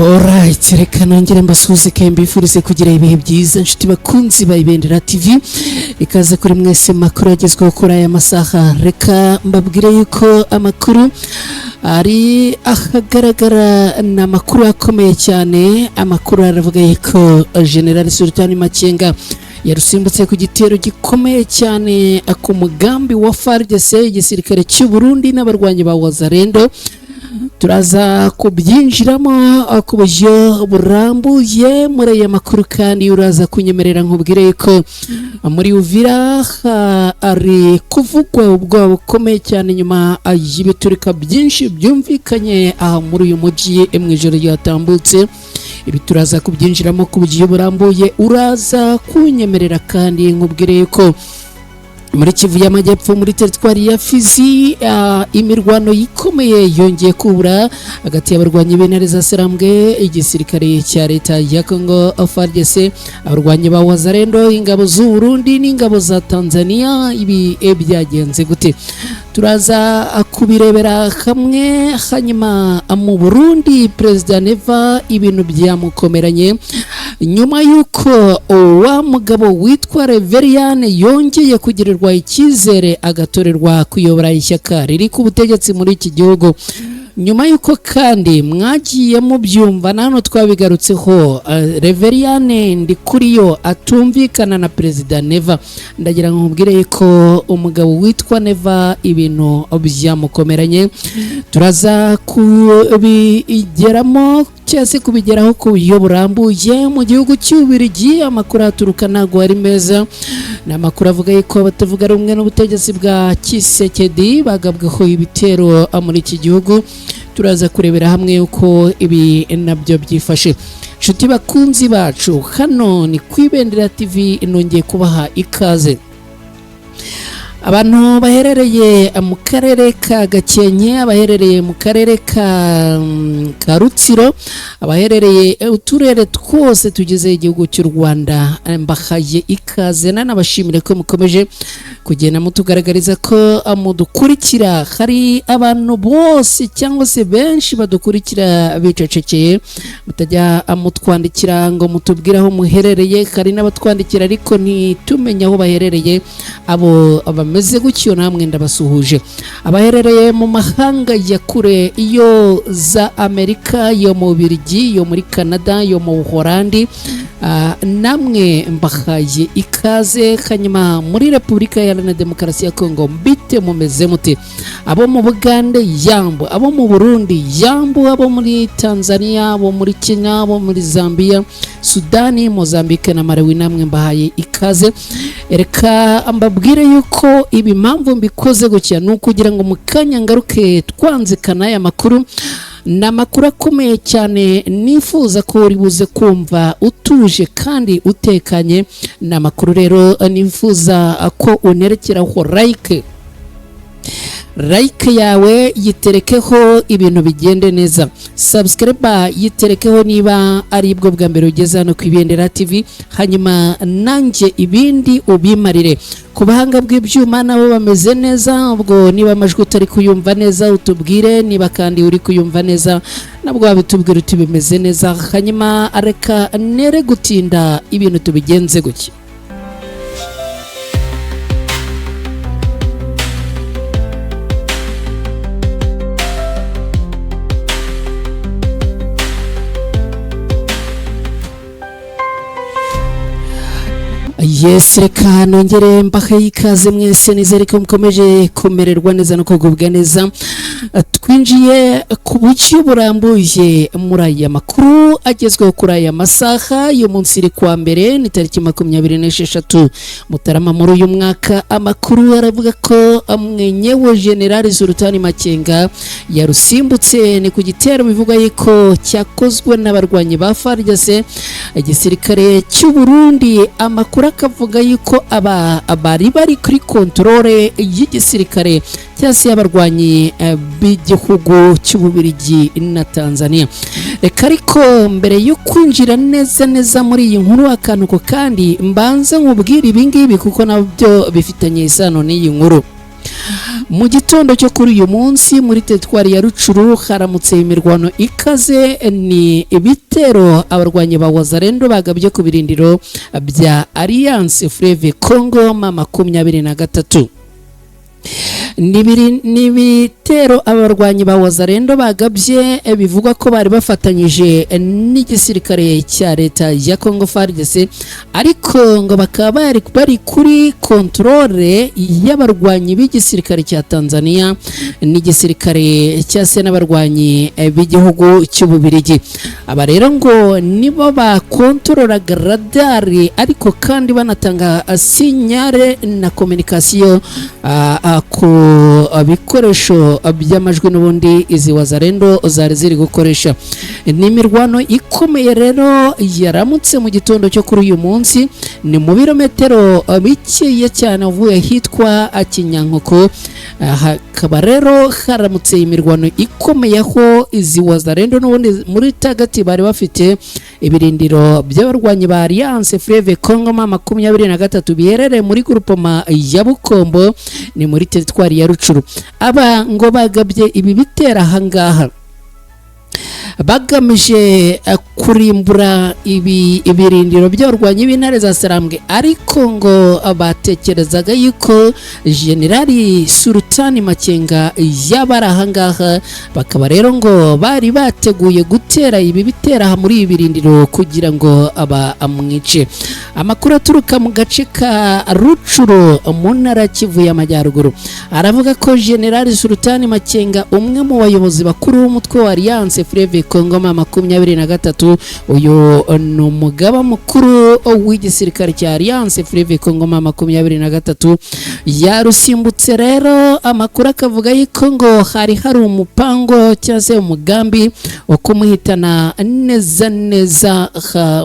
Alright, reka nongere mbasuhuze kandi mbifurize kugira ibihe byiza inshuti bakunzi ba Ibendera TV. Ikaze kuri mwese makuru agezweho kuri aya masaha. Reka mbabwire yuko amakuru ari ahagaragara na makuru akomeye cyane. Amakuru aravuga yuko General Sultan Makenga yarusimbutse ku gitero gikomeye cyane ku mugambi wa FARDC igisirikare cy'u Burundi n'abarwanyi ba Wazalendo. Turaza kubyinjiramo ku buryo burambuye muri aya makuru, kandi uraza kunyemerera nkubwire yuko muri Uvira ari kuvugwa ubwoba bukomeye cyane nyuma y'ibiturika byinshi byumvikanye aha muri uyu mujyi mu ijoro ryatambutse. Ibi turaza kubyinjiramo ku buryo burambuye, uraza kunyemerera kandi nkubwire yuko muri Kivu y'Amajyepfo muri teritwari ya Fizi imirwano yikomeye yongeye kubura hagati y'abarwanyi b'intare za Serambwe, igisirikare cya leta ya Congo FARDC, abarwanyi ba Wazalendo, ingabo z'u Burundi n'ingabo za Tanzania. Ibi byagenze gute? Turaza kubirebera hamwe. Hanyuma mu Burundi Perezida Neva ibintu byamukomeranye nyuma yuko wa mugabo witwa Reverien yongeye kugirirwa icyizere agatorerwa kuyobora ishyaka riri ku butegetsi muri iki gihugu. Nyuma yuko kandi mwagiye mu byumva nano twabigarutseho, Reverien Ndikuriyo atumvikana na Perezida Neva. Ndagira ngo nkubwire ko umugabo witwa Neva ibintu byamukomeranye. Turaza kubigeramo cyase kubigeraho ku buryo burambuye. Mu gihugu cy'Ububiligi amakuru aturuka ntago ari meza. Ni amakuru avuga yuko batavuga rumwe n'ubutegetsi bwa Tshisekedi bagabweho ibitero muri iki gihugu. Turaza kurebera hamwe uko ibi nabyo byifashe. Nshuti bakunzi bacu, hano ni ku Ibendera TV, nongeye kubaha ikaze. Abantu baherereye mu karere ka Gakenke, abaherereye mu karere ka Rutsiro, abaherereye uturere twose tugize igihugu cy'u Rwanda, mbahaye ikaze nanabashimire ko mukomeje kugenda mutugaragariza ko mudukurikira. Hari abantu bose cyangwa se benshi badukurikira bicecekeye, mutajya mutwandikira ngo mutubwire aho muherereye. Hari n'abatwandikira ariko ntitumenye aho baherereye. Abo meze gutyo namwe ndabasuhuje. Abaherereye mu mahanga ya kure, iyo za Amerika, yo mu Bubiligi, yo muri Canada, yo mu Buholandi, namwe mbahaye ikaze. Hanyuma muri Repubulika Iharanira Demokarasi ya Kongo mbite mumeze mute? Abo mu Bugande yambo, abo mu Burundi yambo, abo muri Tanzania, abo muri Kenya, abo muri Zambia, Sudani, Mozambique na Malawi, namwe mbahaye ikaze. Reka mbabwire yuko ibi mpamvu mbikoze gutya ni ukugira ngo mukanya ngaruke twanzikana aya makuru. Ni amakuru akomeye cyane nifuza ko uri buze kumva utuje kandi utekanye. Ni amakuru rero nifuza ko unerekeraho like yawe yiterekeho ibintu bigende neza, subscribe yiterekeho niba ari bwo bwa mbere ugeze hano ku Ibendera TV. Hanyuma nanjye ibindi ubimarire ku bahanga bw'ibyuma, nabo bameze neza. Ubwo niba amajwi utari kuyumva neza utubwire, niba kandi uri kuyumva neza nabwo wabitubwira uti bimeze neza. Hanyuma reka nere gutinda ibintu tubigenze gutya. Yes, reka nongere mbahaye ikaze mwese, nizere ko mukomeje kumererwa neza no kugubwa neza. Twinjiye ku buryo burambuye muri aya makuru agezweho kuri aya masaha. Uyu munsi iri kwa mbere ni tariki 26 Mutarama muri uyu mwaka. Amakuru aravuga ko mwenyewe General Sultan Makenga yarusimbutse ni ku gitero bivuga yuko cyakozwe n'abarwanyi ba FARDC, igisirikare cy'u Burundi. Amakuru akavuga yuko abari bari kuri kontrole y'igisirikare cyase y'abarwanyi b'igihugu cy'Ububiligi na Tanzania. Reka ariko mbere yo kwinjira neza muri iyi nkuru akantu ko kandi mbanze nkubwira ibingibi kuko nabyo bifitanye isano n'iyi nkuru. mu gitondo cyo kuri uyu munsi muri teritwari ya Rucuru haramutse imirwano ikaze. Ni ibitero abarwanyi ba Wazalendo bagabye ku birindiro bya Alliance Fleuve Congo ma 23. Nibitero abarwanyi ba Wazalendo bagabye bivugwa ko bari bafatanyije n'igisirikare cya leta ya Congo FARDC, ariko ngo bakaba bari kuri controle y'abarwanyi b'igisirikare cya Tanzania n'igisirikare cya n'abarwanyi b'igihugu cy'Ububirigi. Aba rero ngo nibo bakontorolaga radari, ariko kandi banatanga signale na communication ku bikoresho by'amajwi n'ubundi izi Wazalendo zari ziri gukoresha. Ni imirwano ikomeye rero yaramutse mu gitondo cyo kuri uyu munsi, ni mu birometero bikeya cyane uvuye hitwa Kinyankoko. Hakaba rero haramutse imirwano ikomeye aho izi Wazalendo n'ubundi muri tagati bari bafite ibirindiro by'abarwanyi ba Alliance Fleuve Congo ma 23 biherereye muri groupement ya Bukombo, ni muri teritwari ya Rucuru. Aba ngo bagabye ibi bitera hangaha bagamije kurimbura ibirindiro by'abarwanyi b'intare za Sarambwe, ariko ngo batekerezaga yuko Generali Sultani Makenga yabara hangaha, bakaba rero ngo bari bateguye gutera ibi bitera muri ibi birindiro kugira ngo amwice. Amakuru aturuka mu gace ka Rucuru mu ntara Kivu y'Amajyaruguru aravuga ko Generali Sultani Makenga, umwe mu bayobozi bakuru b'umutwe wa Alliance Fleuve Congo ma 23, uyu ni umugaba mukuru w'igisirikare cya Alliance Fleuve Congo ma 23, yarusimbutse rero. Amakuru akavuga yuko ngo hari umupango cyangwa se umugambi wo kumuhitana neza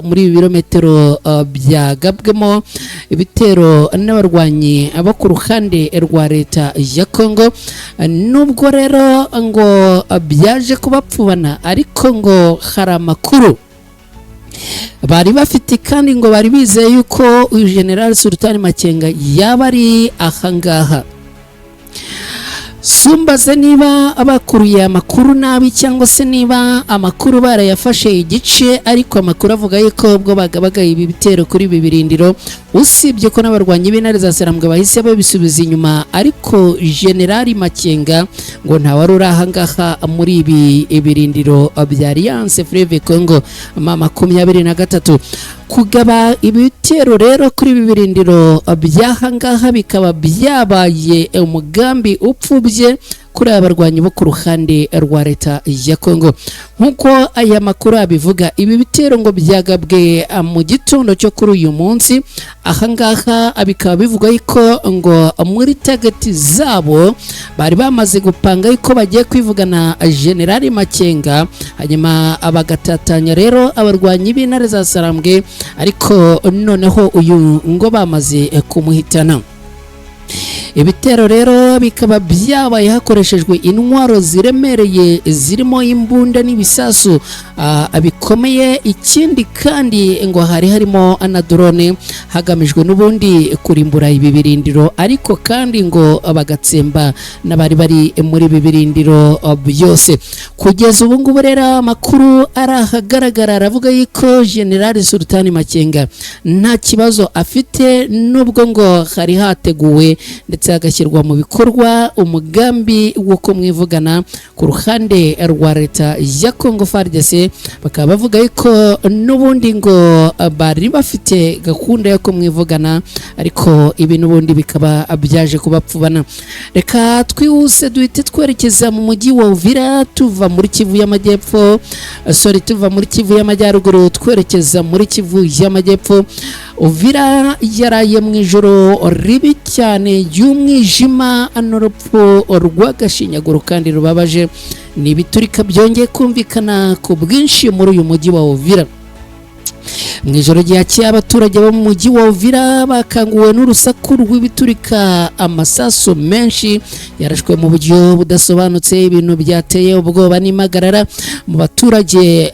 muri birometero byagabwemo ibitero n'abarwanyi abo ku ruhande rwa leta ya Congo. Nubwo rero ngo byaje kubapfubana, ariko ngo hari amakuru bari bafite kandi ngo bari bizeye yuko uyu General Sultani Makenga yaba ari ahangaha. Sumbaze niba abakuruye amakuru nabi cyangwa se niba amakuru barayafashe igice, ariko amakuru avuga yuko ubwo bagabagaye ibi bitero kuri ibi birindiro, usibye ko n'abarwanyi b'intare za Sarambwe bahise babisubiza inyuma, ariko Generali Makenga ngo nta wari uri ahangaha muri ibi birindiro bya Alliance Fleuve Congo ma 23. Kugaba ibitero rero kuri ibi birindiro by'ahangaha bikaba byabaye umugambi upfubye kuri abarwanyi bo ku ruhande rwa leta ya Congo. Nkuko aya makuru abivuga, ibi bitero ngo byagabwe mu gitondo cyo kuri uyu munsi. Ahangaha bikaba bivuga yuko ngo muri tagati zabo bari bamaze gupanga yuko bagiye kwivugana Generali Makenga, hanyuma abagatatanya rero abarwanyi b'intare za Sarambwe, ariko noneho uyu ngo bamaze kumuhitana. Ibitero rero bikaba byabaye hakoreshejwe intwaro ziremereye zirimo imbunda n'ibisasu bikomeye. Ikindi kandi ngo harimo na drone hagamijwe n'ubundi kurimbura ibi birindiro, ariko kandi ngo bagatsemba n'abari bari muri ibi birindiro byose. Kugeza ubu ngubu rero amakuru arahagaragara aravuga yuko General Sultani Makenga nta kibazo afite, nubwo ngo hari hateguwe ndetse hagashyirwa mu bikorwa umugambi wo kumwivugana ku ruhande rwa leta ya Congo FARDC. Bakaba bavuga yuko n'ubundi ngo bari bafite gahunda yo kumwivugana, ariko ibi n'ubundi bikaba byaje kubapfubana. Reka twihuse duhite twerekeza mu mujyi wa Uvira, tuva muri Kivu y'Amajyepfo tuva muri Kivu y'Amajyaruguru twerekeza muri Kivu y'Amajyepfo. Uvira yaraye mu ijoro ribi cyane y'umwijima n'urupfu rw'agashinyaguro kandi rubabaje. Ni ibiturika byongeye kumvikana ku bwinshi muri uyu mujyi wa Uvira. mu ijoro ryakeye abaturage bo mu mujyi wa Uvira bakanguwe n'urusaku rw'ibiturika amasaso menshi yarashwe mu buryo budasobanutse, ibintu byateye ubwoba n'impagarara mu baturage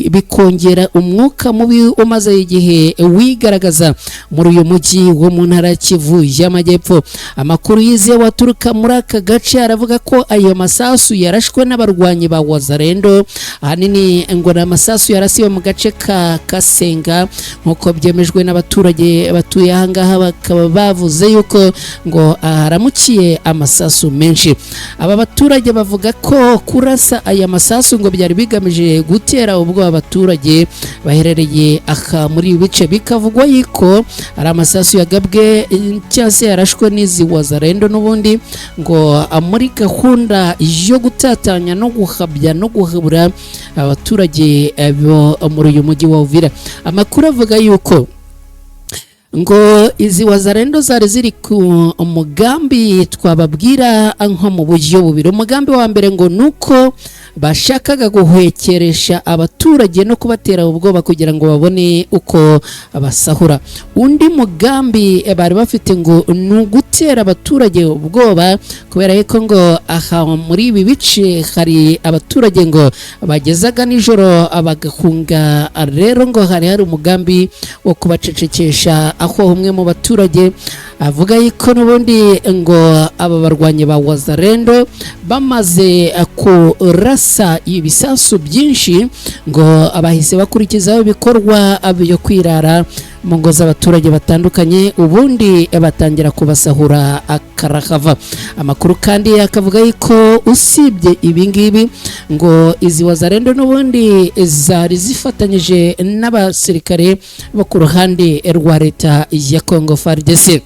bikongera umwuka mubi umaze igihe wigaragaza muri uyu mujyi wo mu ntara Kivu y'Amajyepfo. Amakuru yizewe waturuka muri aka gace aravuga ko ayo masasu yarashwe n'abarwanyi ba Wazalendo, ahanini ngo na masasu yarasiwe mu gace ka Kasenga nkuko byemejwe n'abaturage batuye ahangaha, bakaba bavuze yuko ngo haramukiye amasasu menshi. Aba baturage bavuga ko kurasa aya masasu ngo byari bigamije gutera ubwoba abaturage baherereye aha muri bice, bikavugwa yuko ari amasasu yagabwe cyase yarashwe n'izi Wazalendo n'ubundi ngo muri gahunda yo gutatanya no guhabya no guhabura abaturage bo muri uyu mujyi wa Uvira. Amakuru avuga yuko ngo izi Wazalendo zari ziri ku umugambi twababwira nko mu buryo bubiri. Umugambi wa mbere ngo nuko bashakaga guhwekeresha abaturage no kubatera ubwoba kugira ngo babone uko basahura. Undi mugambi bari bafite ngo nugutera abaturage ubwoba kubera yuko ngo aha muri ibi bice hari abaturage ngo bagezaga nijoro bagahunga, rero ngo hari umugambi wo kubacecekesha, aho umwe mu baturage avuga yuko n'ubundi ngo aba barwanyi ba Wazalendo bamaze kurasa ibisasu byinshi ngo abahise bakurikizaho ibikorwa byo kwirara mu ngo z'abaturage batandukanye, ubundi batangira kubasahura akarahava. Amakuru kandi akavuga yuko usibye ibingibi ngo izi Wazalendo n'ubundi zari zifatanyije n'abasirikare bo ku ruhande rwa leta ya Congo FARDC.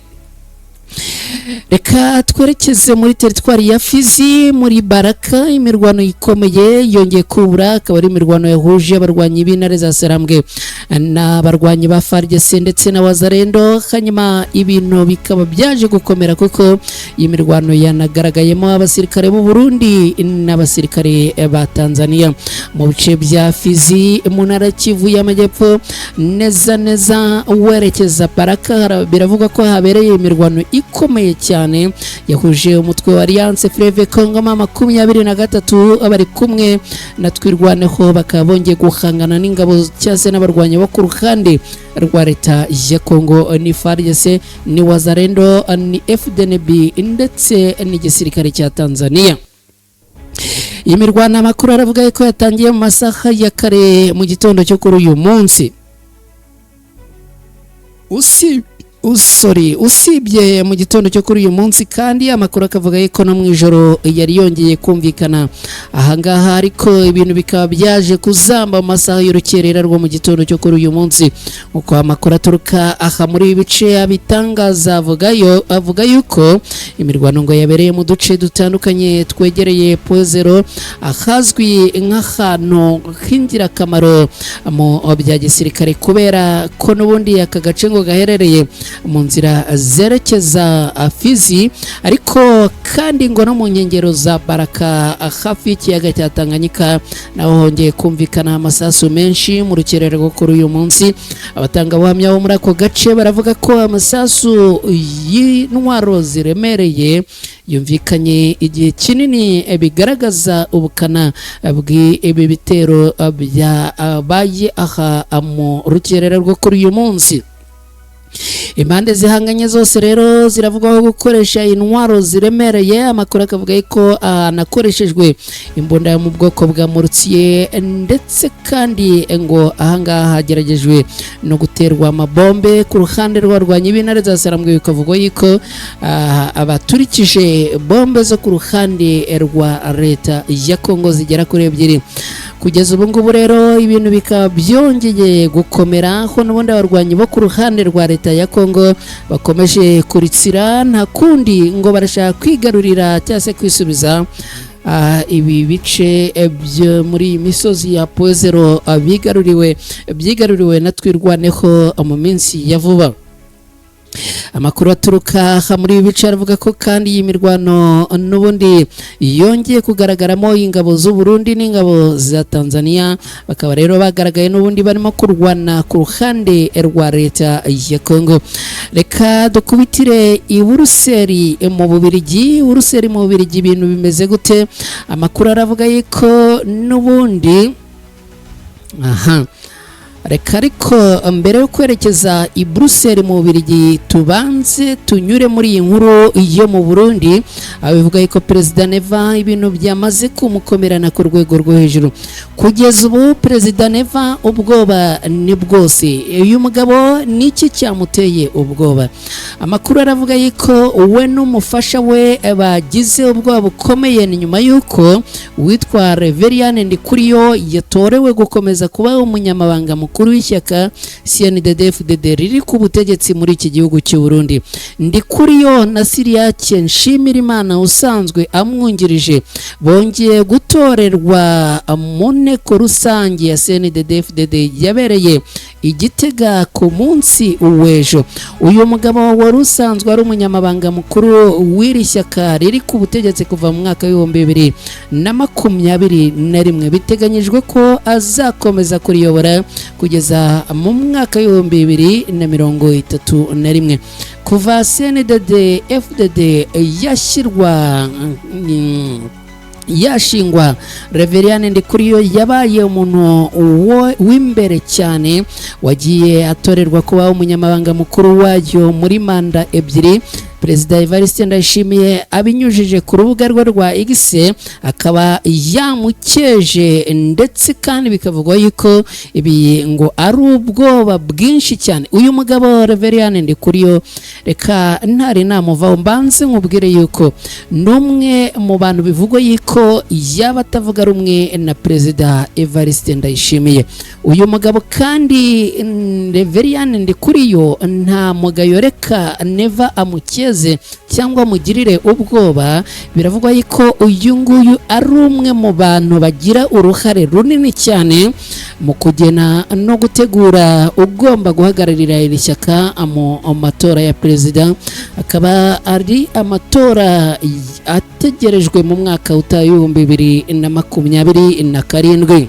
Reka twerekeze muri teritwari ya Fizi muri Baraka. Imirwano ikomeye yongeye kubura, akaba ari imirwano yahuje abarwanyi b'intare za Sarambwe n'abarwanyi ba FARDC ndetse na Wazalendo. Hanyuma ibintu bikaba byaje gukomera kuko iyi mirwano yanagaragayemo abasirikare b'u Burundi n'abasirikare ba Tanzania mu bice bya Fizi mu ntara Kivu y'Amajyepfo, neza neza werekeza Baraka. Biravuga ko habereye imirwano ikomeye cyane yahuje umutwe wa Alliance Fleuve Congo 23 abari kumwe na Twirwaneho, bakaba bongeye guhangana n'ingabo cyase n'abarwanyi bo ku ruhande rwa leta ya Congo, ni FARDC, ni Wazalendo, ni FDNB ndetse n'igisirikare cya Tanzania. Iyi mirwano amakuru aravuga ko yatangiye mu masaha ya kare mu gitondo cyo kuri uyu munsi. Usibye mu gitondo cyo kuri uyu munsi kandi amakuru akavuga ko no mu ijoro yari yongeye kumvikana ahangaha, ariko ibintu bikaba byaje kuzamba mu masaha y'urukerera rwo mu gitondo cyo kuri uyu munsi. Uko amakuru aturuka aha muri ibice abitangaza avuga yuko imirwano ngo yabereye mu duce dutandukanye twegereye Pozero, ahazwi nk'ahantu h'ingirakamaro mu bya gisirikare kubera ko n'ubundi aka gace ngo gaherereye mu nzira zerekeza Fizi, ariko kandi ngo no mu nkengero za Baraka hafi y'ikiyaga cya Tanganyika naho hongeye kumvikana amasasu menshi mu rukerera rwo kuri uyu munsi. Abatanga buhamya bo muri ako gace baravuga ko amasasu y'intwaro ziremereye yumvikanye igihe kinini, bigaragaza ubukana bw'ibi bitero byabaye aha mu rukerera rwo kuri uyu munsi. Impande zihanganye zose rero ziravugwaho gukoresha intwaro ziremereye. Amakuru akavuga ko nakoreshejwe imbunda yo mu bwoko bwa Mortier, ndetse kandi ngo ahangaha hageragejwe no guterwa amabombe ku ruhande rw'abarwanyi b'intare za Sarambwe. Bikavugwa yuko abaturikije bombe zo ku ruhande rwa leta ya Congo zigera kuri 2. Kugeza ubu ngubu rero ibintu bikaba byongeye gukomera, aho n'ubundi abarwanyi bo ku ruhande rwa leta ya Congo bakomeje kuritsira, nta kundi ngo barashaka kwigarurira cyangwa se kwisubiza ibi bice byo muri misozi ya Pozero byigaruriwe na Twirwaneho mu minsi ya vuba. amakuru aturuka muri ibi bice aravuga ko kandi iyi mirwano n'ubundi yongeye kugaragaramo ingabo z'u Burundi n'ingabo za Tanzania, bakaba rero bagaragaye n'ubundi barimo kurwana ku ruhande rwa leta ya Kongo. Reka dukubitire i Buruseli mu Bubiligi. Buruseli mu Bubiligi ibintu bimeze gute? Amakuru aravuga yuko n'ubundi reka ariko mbere yo kwerekeza i Brussels mu Bubiligi tubanze tunyure muri iyi nkuru yo mu Burundi. Abivuga ko Perezida Neva ibintu byamaze kumukomerana ku rwego rwo hejuru. Kugeza ubu Perezida Neva ubwoba ni bwose. Uyu mugabo niki cyamuteye ubwoba? Amakuru aravuga ko we n'umufasha we bagize ubwoba bukomeye nyuma yuko witwa Reverien Ndikuriyo yatorewe gukomeza kuba umunyamabanga mukuru w'ishyaka CNDD-FDD riri ku butegetsi muri iki gihugu cy'u Burundi. Ndikuriyo na Siriake Nshimirimana usanzwe amwungirije bongeye gutorerwa mu nteko rusange ya CNDD-FDD yabereye Igitega ku munsi w'ejo. Uyu mugabo wari usanzwe ari umunyamabanga mukuru w'iri shyaka riri ku butegetsi kuva mu mwaka wa 2021 biteganyijwe ko azakomeza kuriyobora kugeza mu mwaka wa 2031. Kuva CNDD-FDD yashingwa Reverien Ndikuriyo yabaye umuntu w'imbere cyane wagiye atorerwa kuba umunyamabanga mukuru wayo muri manda ebyiri. Perezida Evariste Ndayishimiye abinyujije ku rubuga rwe rwa X akaba yamukeje, ndetse kandi bikavugwa yuko ibi ngo ari ubwoba bwinshi cyane. Uyu mugabo Reverien Ndikuriyo reka ntari namuvaho mbanze nkubwire yuko numwe mu bantu bivugwa yuko yaba atavuga rumwe na Perezida Evariste Ndayishimiye. Uyu mugabo kandi Reverien Ndikuriyo nta mugayo reka Neva amukeze cyangwa mugirire ubwoba. Biravugwa yuko uyu nguyu ari umwe mu bantu bagira uruhare runini cyane mu kugena no gutegura ugomba guhagararira iri shyaka mu matora ya perezida. Akaba ari amatora ategerejwe mu mwaka utaha 2027.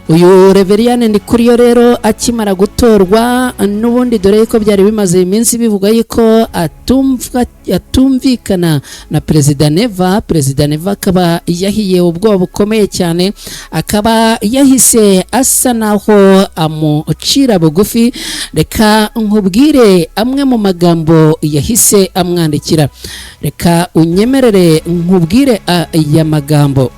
Uyu Reverien Ndikuriyo rero akimara gutorwa n'ubundi dore ko byari bimaze iminsi bivuga yuko atumvikana na Perezida Neva. Perezida Neva akaba yahiye ubwoba bukomeye cyane, akaba yahise asa naho amucira bugufi. Reka nkubwire amwe mu magambo yahise amwandikira, reka unyemerere nkubwire aya magambo.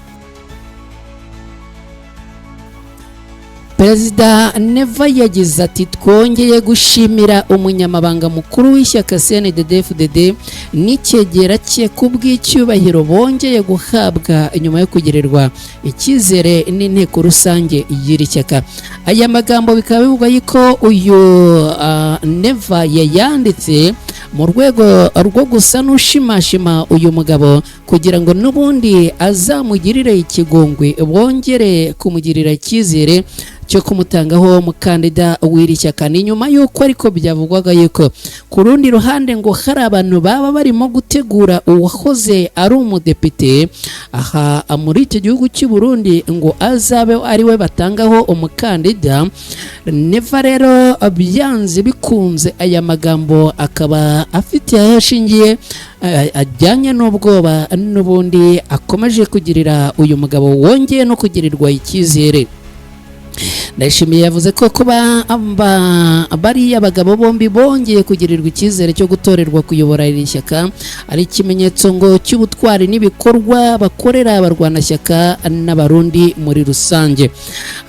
Perezida Neva yagize ati twongeye gushimira umunyamabanga mukuru w'ishyaka CNDD-FDD n'icyegera cye kubw'icyubahiro bongeye guhabwa nyuma yo kugirirwa icyizere n'inteko rusange y'iri shyaka. Aya magambo bikaba bivuga yuko uyu Neva yayanditse mu rwego rwo gusa n'ushimashima uyu mugabo kugira ngo n'ubundi azamugirire ikigongwe, bongere kumugirira icyizere cyo kumutangaho umukandida w'iri shyaka. Ni nyuma yuko ariko byavugwaga yuko ku rundi ruhande ngo hari abantu baba barimo gutegura uwahoze ari umudepite aha muri iki gihugu cy'u Burundi ngo azabe ari we batangaho umukandida. Neva rero byanze bikunze aya magambo akaba afite aho ashingiye ajyanye n'ubwoba n'ubundi akomeje kugirira uyu mugabo wongeye no kugirirwa icyizere. Ndayishimiye yavuze ko kuba bariya abagabo bombi bongeye kugirirwa icyizere cyo gutorerwa kuyobora iri shyaka ari ikimenyetso ngo cy'ubutwari n'ibikorwa bakorera abarwanashyaka n'abarundi muri rusange.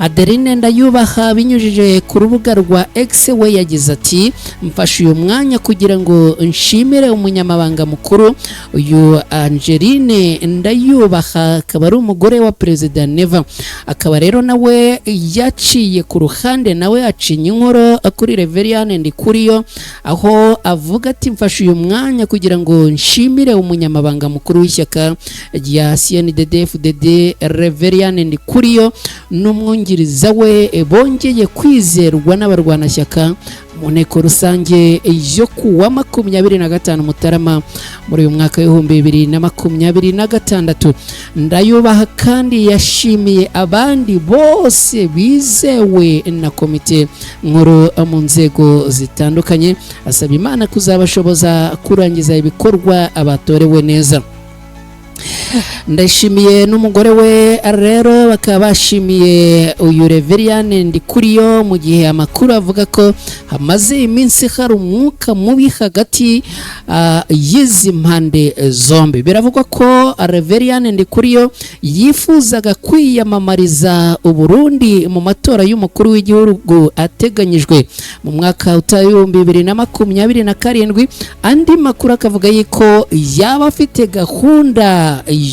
Adeline Ndayubaha binyujije ku rubuga rwa X we yagize ati mfashe uyu mwanya kugira ngo nshimire umunyamabanga mukuru uyu Angeline Ndayubaha, akaba ari umugore wa Perezida Neva. Akaba rero nawe yaciye ku ruhande, nawe acinya inkoro kuri Reverien Ndikuriyo aho avuga ati mfashe uyu mwanya kugira ngo nshimire umunyamabanga mukuru w'ishyaka rya CNDD-FDD Reverien Ndikuriyo n'umwungiriza we bongeye kwizerwa n'abarwanashyaka mu nteko rusange yo kuwa 25 Mutarama muri uyu mwaka w'ibihumbi 2026. Ndayubaha kandi yashimiye abandi bose bizewe na komite nkuru mu nzego zitandukanye, asaba Imana kuzabashoboza kurangiza ibikorwa abatorewe neza. Ndashimiye n'umugore we rero bakaba bashimiye uyu Reveriyane Ndikuriyo mu gihe amakuru avuga ko hamaze iminsi hari umwuka mubi hagati y'izi mpande zombi. Biravugwa ko Reveriyane Ndikuriyo yifuzaga kwiyamamariza Uburundi mu matora y'umukuru w'igihugu ateganyijwe mu mwaka w'ibihumbi 2027. Andi makuru akavuga yuko yaba afite gahunda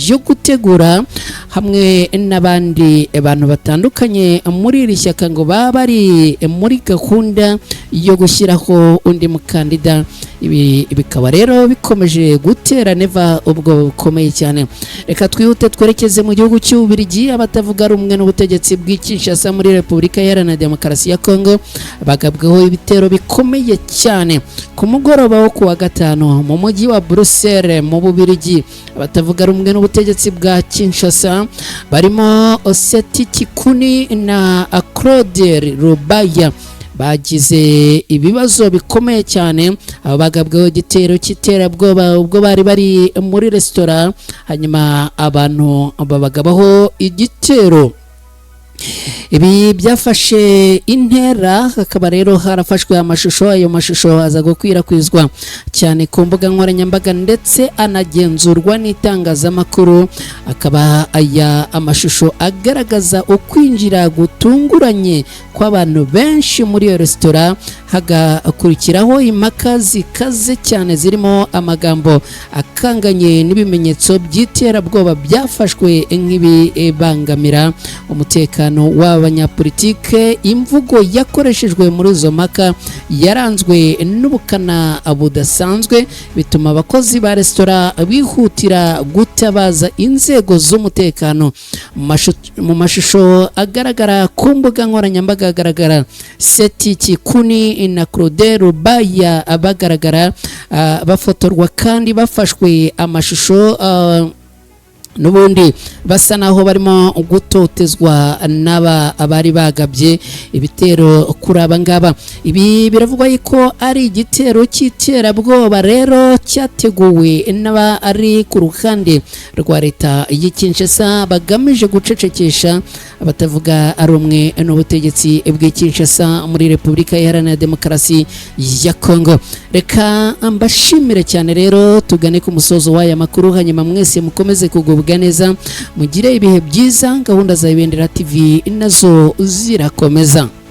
yo gutegura hamwe n'abandi bantu batandukanye muri iri shyaka ngo baba bari muri gahunda yo gushyiraho undi mukandida. Ibi bikaba rero bikomeje gutera neva ubwo bukomeye cyane. Reka twihute twerekeze mu gihugu cy'Ububiligi. Abatavuga rumwe n'ubutegetsi bw'Kinshasa muri Repubulika Iharanira Demokarasi ya Kongo bagabweho ibitero bikomeye cyane ku mugoroba wo kuwa gatanu mu mujyi wa Bruxelles mu Bubiligi. Abatavuga rumwe n'ubutegetsi bwa Kinshasa barimo Oseti Kikuni na Claude Rubaya bagize ibibazo bikomeye cyane. Abagabweho igitero cy'iterabwoba ubwo bari muri restaurant, hanyuma abantu babagabaho igitero. Ibi byafashe intera, hakaba rero harafashwe amashusho. Ayo mashusho aza gukwirakwizwa cyane ku mbuga nkoranyambaga ndetse anagenzurwa n'itangazamakuru. Akaba aya amashusho agaragaza ukwinjira gutunguranye kw'abantu benshi muri iyo restaurant, hagakurikiraho impaka zikaze cyane zirimo amagambo akanganye n'ibimenyetso by'iterabwoba byafashwe nk'ibibangamira umutekano w'abanyapolitike. Imvugo yakoreshejwe muri izo mpaka yaranzwe n'ubukana budasanzwe, bituma abakozi ba restaurant bihutira gutabaza inzego z'umutekano. Mu mashusho agaragara ku mbuga nkoranyambaga agaragara Seti Kikuni na Claude Rubaya bagaragara bafotorwa kandi bafashwe amashusho n'ubundi basa naho barimo gutotezwa abari bagabye ibitero kuri aba ngaba. Ibi biravugwa ko ari igitero cy'iterabwoba rero cyateguwe n'abari ku ruhande rwa leta y'Kinshasa bagamije gucecekesha abatavuga rumwe n'ubutegetsi bw'Kinshasa muri Repubulika Iharanira Demokarasi ya Kongo. Reka mbashimire cyane rero, tugane ku musozo w'aya makuru, hanyuma mwese mukomeze kugubwa neza, mugire ibihe byiza. Gahunda za Ibendera TV nazo zirakomeza.